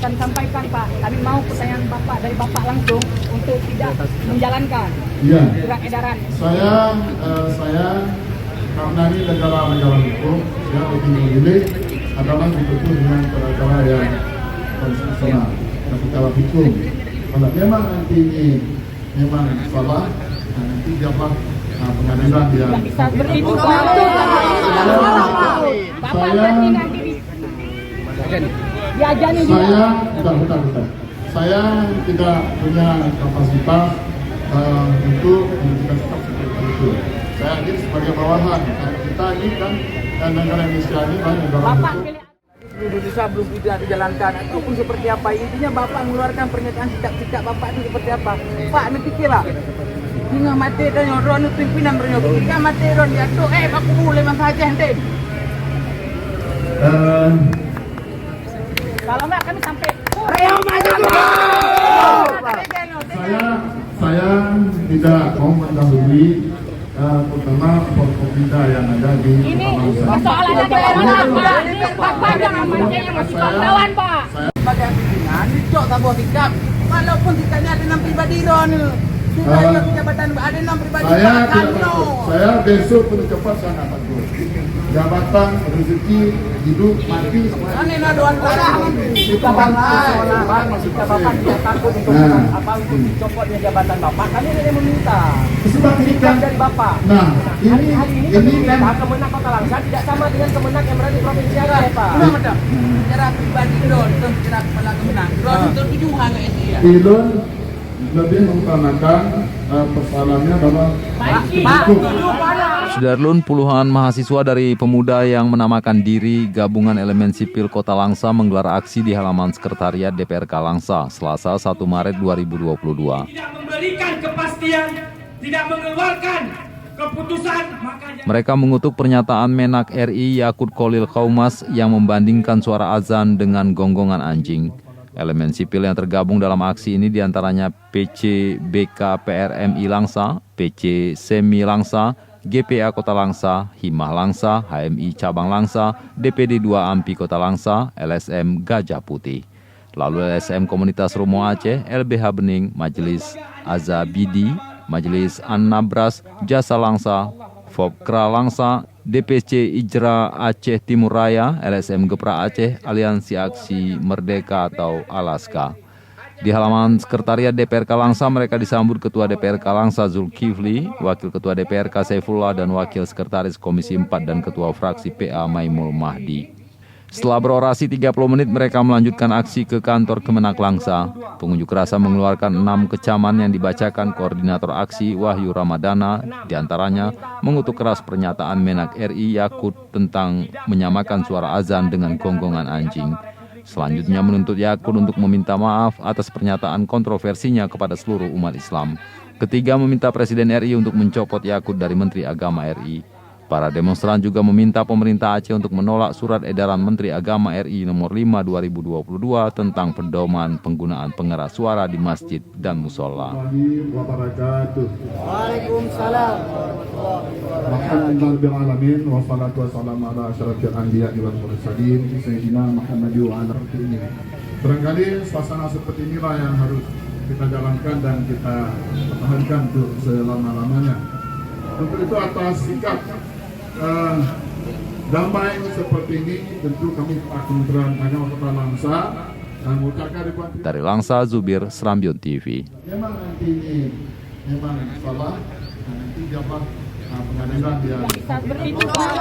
kami sampaikan Pak, kami mau pertanyaan Bapak dari Bapak langsung untuk tidak menjalankan surat edaran. Saya karena ini negara hukum, ya lebih memilih adalah betul dengan cara yang konstitusional dan secara hukum. Kalau memang nanti ini memang salah, nanti biarlah pengadilan yang Bisa begitu Pak. Bapak berarti nanti diajani juga. Saya tidak punya kapasitas untuk menentukan sikap seperti itu. Saya hadir sebagai bawahan. Karena kita ini kan negara Indonesia ini kan negara Bapak hukum. pilih Indonesia belum tidak dijalankan. Itu pun seperti apa? Intinya Bapak mengeluarkan pernyataan sikap Bapak itu seperti apa? Pak, nanti kira hingga mati dan nyoron pimpinan bernyoron. Hingga mati ron dia tu, aku boleh saja ente. kalau enggak kami sampai Ayo maju Saya tidak mau mendahului terutama Forkopimda yang ada di ini Kota persoalannya daerah Pak. Bapak jangan yang masih wartawan Pak. sebagai pimpinan dicok tabur sikap. Walaupun sikapnya ada 6 pribadi ron. Sudah ada jabatan ada 6 pribadi. Saya besok pun cepat sangat takut. Jabatan, rezeki, hidup, mati. Ini naduan orang. Jika Bapak tidak takut untuk untuk dicopotnya jabatan Bapak, kami tidak meminta. Sebab ini kan dari Bapak. Nah, ini kan Kemenang Kota Langsa tidak sama dengan Kemenang yang berada di provinsi yang lain Pak. Secara pribadi ron, secara kepala kemenang. Ron itu tujuan nggak sih ya? Ilun lebih mengutamakan persoalannya adalah Sudarlun, puluhan mahasiswa dari pemuda yang menamakan diri Gabungan Elemen Sipil Kota Langsa menggelar aksi di halaman Sekretariat DPRK Langsa, Selasa 1 Maret 2022. Tidak memberikan kepastian, tidak mengeluarkan keputusan, makanya Mereka mengutuk pernyataan Menak RI Yakut Kholil Qaumas yang membandingkan suara azan dengan gonggongan anjing. Elemen sipil yang tergabung dalam aksi ini diantaranya PC BK PRMI Langsa, PC Semi Langsa, GPA Kota Langsa, Himah Langsa, HMI Cabang Langsa, DPD 2 AMPI Kota Langsa, LSM Gajah Putih. Lalu LSM Komunitas Romo Aceh, LBH Bening, Majelis Azabidi, Majelis An-Nabras, Jasa Langsa, Fobkra Langsa, DPC Ijra Aceh Timur Raya, LSM Gepra Aceh, Aliansi Aksi Merdeka atau Alaska. Di halaman Sekretariat DPRK Langsa, mereka disambut Ketua DPRK Langsa Zulkifli, Wakil Ketua DPRK Saifullah, dan Wakil Sekretaris Komisi 4 dan Ketua Fraksi PA Maimul Mahdi. Setelah berorasi 30 menit, mereka melanjutkan aksi ke kantor Kemenak Langsa. Pengunjuk rasa mengeluarkan 6 kecaman yang dibacakan koordinator aksi Wahyu Ramadana, diantaranya mengutuk keras pernyataan Menak RI Yakut tentang menyamakan suara azan dengan gonggongan anjing. Selanjutnya menuntut Yakut untuk meminta maaf atas pernyataan kontroversinya kepada seluruh umat Islam. Ketiga, meminta Presiden RI untuk mencopot Yakut dari Menteri Agama RI. Para demonstran juga meminta pemerintah Aceh untuk menolak surat edaran Menteri Agama RI nomor 5 2022 tentang pedoman penggunaan pengeras suara di masjid dan musola. Waalaikumsalam. Alhamdulillahirabbil alamin wassalatu wassalamu ala asyrafil anbiya'i wal mursalin sayyidina Muhammad wa ala alihi. Barangkali suasana seperti inilah yang harus kita jalankan dan kita pertahankan untuk selama-lamanya. Untuk itu atas sikap damai seperti ini, tentu kami Kementerian Agama Kota Langsa mengucapkan dari Langsa, Zubir, Serambion TV. Memang nanti ini memang salah, nanti dapat pengadilan yang Bisa begitu Pak.